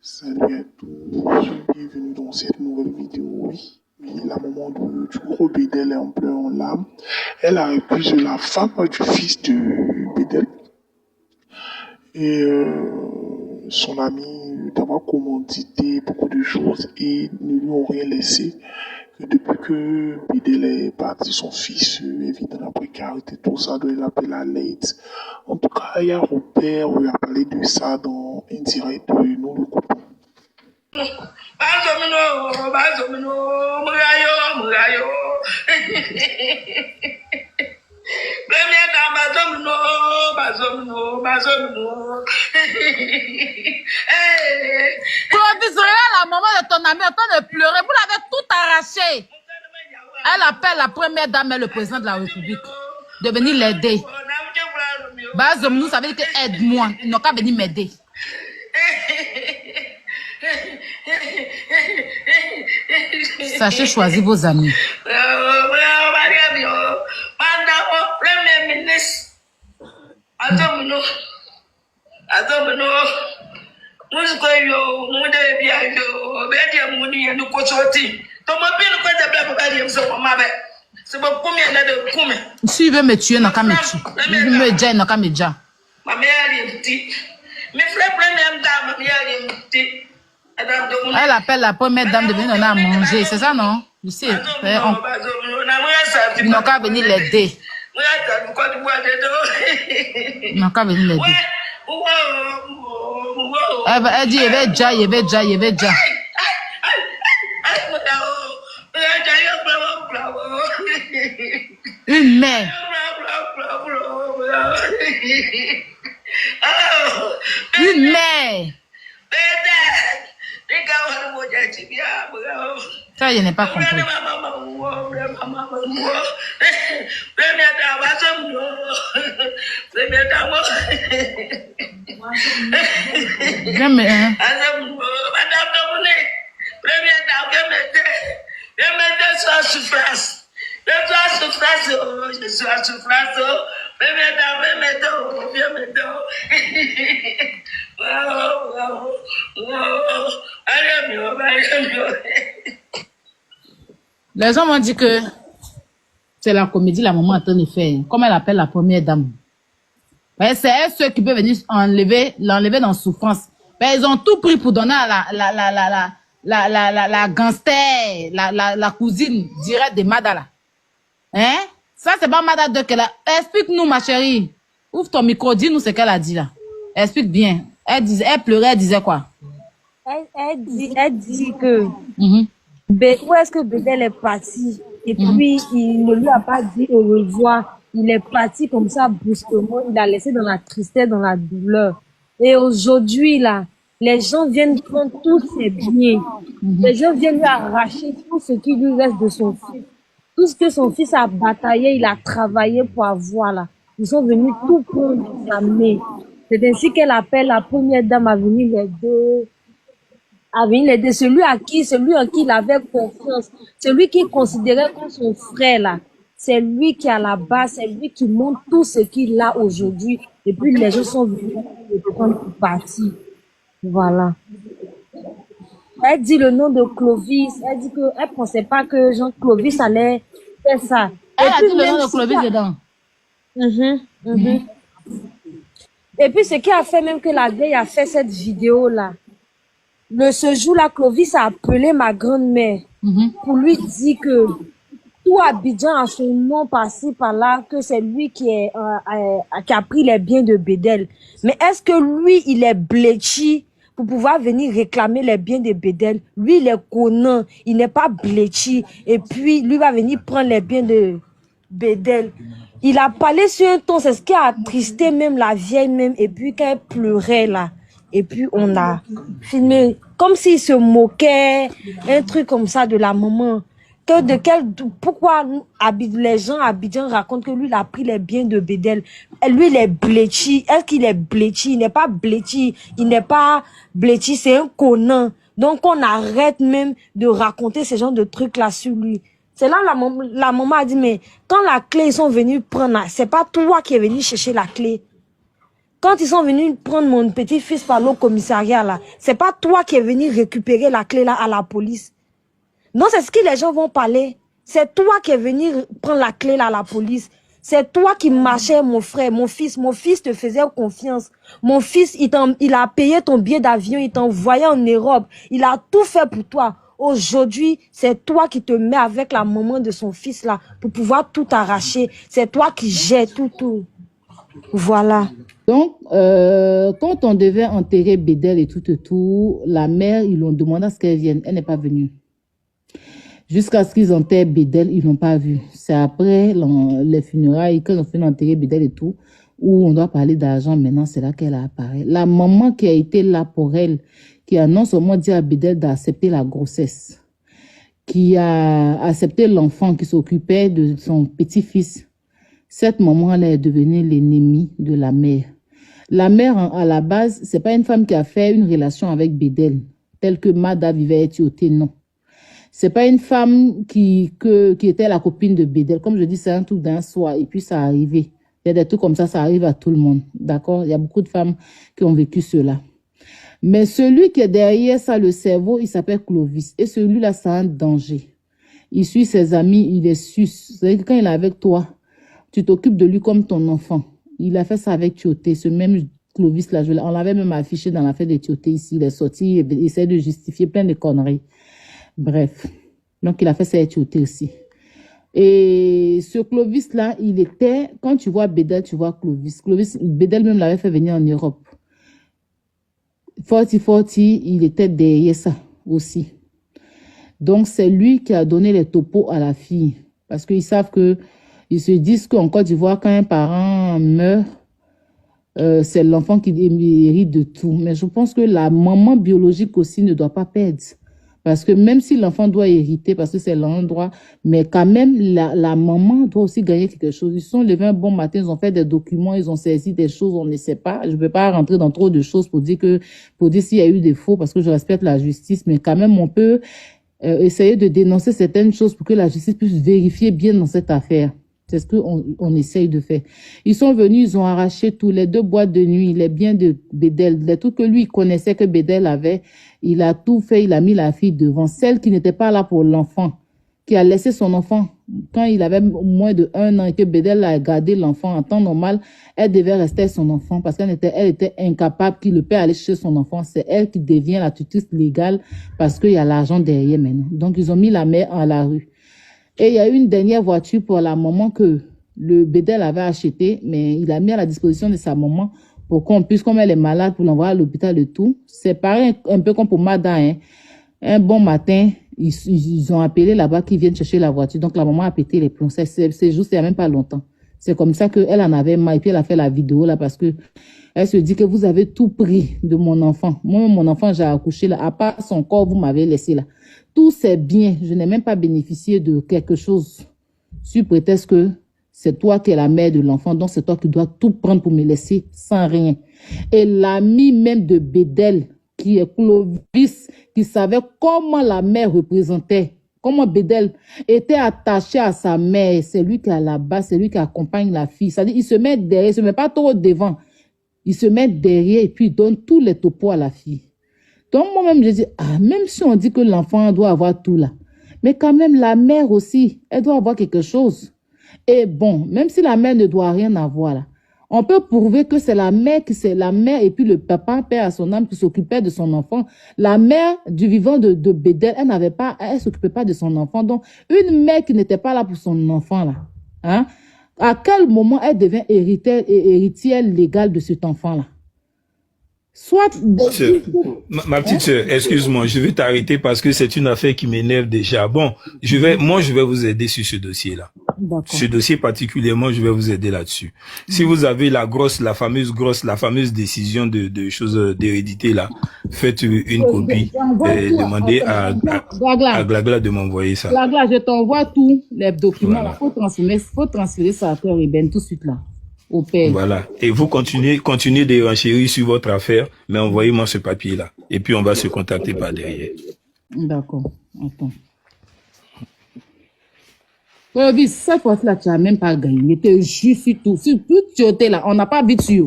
Salut à tous, bienvenue dans cette nouvelle vidéo. Oui, la maman du gros Bédel est en pleurs en larmes. Elle a accusé la femme du fils de Bédel et son ami d'avoir commandité beaucoup de choses et ne lui ont rien laissé. Depuis que Bédel est parti, son fils vit dans la précarité, tout ça, doit l'appeler la l'aide. En tout cas, il y a Robert qui a parlé de ça dans un direct de nous le coupons. Clovis, regarde la maman de ton ami en train de pleurer. Vous l'avez tout arraché. Elle appelle la première dame et le président de la République de venir l'aider. Nous ça veut dire que aide-moi. Ils n'ont qu'à venir m'aider. Sachez choisir vos amis. Si il veut me tuer, il n'a qu'à me tuer. Il veut me dire, il n'a qu'à me dire. Elle appelle la première dame de venir donner à manger, c'est ça, non? Tu sais, ils n'ont qu'à venir l'aider. Ils n'ont qu'à venir l'aider. Elle dit, il va déjà. Une mère. Une mère. Ça, je n'ai pas compris. Les gens m'ont dit que c'est la comédie la maman est en train de faire. Comme elle appelle la première dame. C'est elle ceux qui peuvent venir l'enlever dans souffrance. Ils ont tout pris pour donner à la gangster, la cousine directe de Madala. Hein? Ça, c'est pas Madala 2 qu'elle a. Explique-nous, ma chérie. Ouvre ton micro, dis-nous ce qu'elle a dit là. Explique bien. Elle pleurait, elle disait quoi? Elle dit que où est-ce que Bédel est parti? Et puis, il ne lui a pas dit au revoir. Il est parti comme ça brusquement. Il a laissé dans la tristesse, dans la douleur. Et aujourd'hui, là, les gens viennent prendre tous ses biens. Les gens viennent lui arracher tout ce qui lui reste de son fils. Tout ce que son fils a bataillé, il a travaillé pour avoir, là. Ils sont venus tout prendre sa main. C'est ainsi qu'elle appelle la première dame à venir l'aider. Celui en qui il avait confiance, celui qu'il considérait comme son frère là, c'est lui qui est à la base, c'est lui qui montre tout ce qu'il a aujourd'hui. Et puis les gens sont venus le prendre pour partir. Voilà. Elle dit le nom de Clovis, elle dit qu'elle pensait pas que Jean Clovis allait faire ça. Elle a dit le nom de Clovis dedans. Et puis ce qui a fait même que la vieille a fait cette vidéo là. Ce jour-là, Clovis a appelé ma grand-mère pour lui dire que tout Abidjan a son nom passé par là, que c'est lui qui a pris les biens de Bédel. Mais est-ce que lui, il est bléchi pour pouvoir venir réclamer les biens de Bédel? Lui, il est connant, il n'est pas bléchi. Et puis, lui va venir prendre les biens de Bédel. Il a parlé sur un ton, c'est ce qui a attristé même la vieille même, et puis qu'elle pleurait là. Et puis, on a filmé comme s'il se moquait, un truc comme ça de la maman. Pourquoi les gens à Abidjan racontent que lui, il a pris les biens de Bédel. Lui, il est bléchi. Est-ce qu'il est bléchi? Il n'est pas bléchi. Il n'est pas bléchi, c'est un connant. Donc, on arrête même de raconter ce genre de trucs-là sur lui. C'est là la maman a dit, mais quand la clé, ils sont venus prendre, c'est pas toi qui es venu chercher la clé. quand ils sont venus prendre mon petit-fils par le commissariat, là, c'est pas toi qui es venu récupérer la clé là à la police. Non, c'est ce que les gens vont parler. C'est toi qui es venu prendre la clé là à la police. C'est toi qui marchais, mon frère, mon fils. Mon fils te faisait confiance. Mon fils, il a payé ton billet d'avion, il t'a envoyé en Europe. Il a tout fait pour toi. Aujourd'hui, c'est toi qui te mets avec la maman de son fils là pour pouvoir tout arracher. C'est toi qui gères tout. Voilà. Donc, quand on devait enterrer Bédel et tout, la mère, ils l'ont demandé à ce qu'elle vienne. Elle n'est pas venue. Jusqu'à ce qu'ils enterrent Bédel, ils n'ont pas vu. C'est après les funérailles, quand on fait enterrer Bédel et tout, où on doit parler d'argent. Maintenant, c'est là qu'elle apparaît. La maman qui a été là pour elle, qui a non seulement dit à Bédel d'accepter la grossesse, qui a accepté l'enfant qui s'occupait de son petit-fils, cette maman-là est devenue l'ennemi de la mère. La mère, à la base, c'est pas une femme qui a fait une relation avec Bédel, telle que Mada vivait à Éthiopie, non. C'est pas une femme qui était la copine de Bédel. Comme je dis, c'est un truc d'un soir. Et puis, ça arrivait. Il y a des trucs comme ça arrive à tout le monde. D'accord? Il y a beaucoup de femmes qui ont vécu cela. Mais celui qui est derrière ça, le cerveau, il s'appelle Clovis. Et celui-là, c'est un danger. Il suit ses amis, il les suce. C'est-à-dire que quand il est avec toi, tu t'occupes de lui comme ton enfant. Il a fait ça avec Tioté. Ce même Clovis-là, on l'avait même affiché dans l'affaire de Tioté ici. Il est sorti, il essaie de justifier plein de conneries. Bref, donc il a fait ça avec Tioté aussi. Et ce Clovis-là, il était, quand tu vois Bédel, tu vois Clovis. Bédel même l'avait fait venir en Europe. Forti, il était derrière ça aussi. Donc c'est lui qui a donné les topos à la fille. Parce qu'ils savent que, ils se disent qu'en Côte d'Ivoire, quand un parent meurt, c'est l'enfant qui hérite de tout. Mais je pense que la maman biologique aussi ne doit pas perdre. Parce que même si l'enfant doit hériter, parce que c'est l'endroit, mais quand même, la maman doit aussi gagner quelque chose. Ils sont levés un bon matin, ils ont fait des documents, ils ont saisi des choses, on ne sait pas. Je ne peux pas rentrer dans trop de choses pour dire s'il y a eu des faux, parce que je respecte la justice, mais quand même, on peut essayer de dénoncer certaines choses pour que la justice puisse vérifier bien dans cette affaire. C'est ce qu'on essaye de faire. Ils sont venus, ils ont arraché tous les 2 boîtes de nuit, les biens de Bédel, les trucs que lui, il connaissait que Bédel avait. Il a tout fait, il a mis la fille devant. Celle qui n'était pas là pour l'enfant, qui a laissé son enfant quand il avait moins de 1 an et que Bédel a gardé l'enfant en temps normal, elle devait rester son enfant parce qu'elle était incapable que le père allait chercher son enfant. C'est elle qui devient la tutrice légale parce qu'il y a l'argent derrière maintenant. Donc, ils ont mis la mère à la rue. Et il y a eu une dernière voiture pour la maman que le Bédel avait achetée, mais il a mis à la disposition de sa maman pour qu'on puisse, comme elle est malade, pour l'envoyer à l'hôpital et tout. C'est pareil, un peu comme pour Mada, hein. Un bon matin, ils ont appelé là-bas qu'ils viennent chercher la voiture. Donc la maman a pété les plombs. C'est juste il n'y a même pas longtemps. C'est comme ça qu'elle en avait marre. Et puis elle a fait la vidéo là parce que elle se dit que vous avez tout pris de mon enfant. Moi, mon enfant, j'ai accouché là. À part son corps, vous m'avez laissé là. Tous ces biens, je n'ai même pas bénéficié de quelque chose sur prétexte que c'est toi qui es la mère de l'enfant, donc c'est toi qui dois tout prendre pour me laisser sans rien. Et l'ami même de Bédel, qui est Clovis, qui savait comment la mère représentait, comment Bédel était attaché à sa mère, c'est lui qui est là-bas, c'est lui qui accompagne la fille. C'est-à-dire, il se met derrière, il se met pas trop devant, il se met derrière et puis il donne tous les topos à la fille. Donc moi-même, je dis, même si on dit que l'enfant doit avoir tout là, mais quand même la mère aussi, elle doit avoir quelque chose. Et bon, même si la mère ne doit rien avoir là, on peut prouver que c'est la mère et puis le papa, père à son âme, qui s'occupait de son enfant. La mère du vivant de Bédel, elle s'occupait pas de son enfant. Donc, une mère qui n'était pas là pour son enfant là, hein, à quel moment elle devient héritière légale de cet enfant là? Soit... Ma petite sœur, excuse-moi, je vais t'arrêter parce que c'est une affaire qui m'énerve déjà. Bon, je vais vous aider sur ce dossier-là. Ce dossier particulièrement, je vais vous aider là-dessus. Si vous avez la fameuse décision de choses d'hérédité là, faites une copie et demandez à Glagla de m'envoyer ça. Glagla, je t'envoie tous les documents. Voilà. Faut transférer ça à Terre Eben tout de suite là. Au père. Voilà. Et vous continuez de renchérir sur votre affaire, mais envoyez-moi ce papier-là. Et puis on va se contacter par derrière. D'accord. Attends. Oui, cette fois-là, tu n'as même pas gagné. Tu es juste sur tout. Sur tout, tu étais là. On n'a pas vu dessus.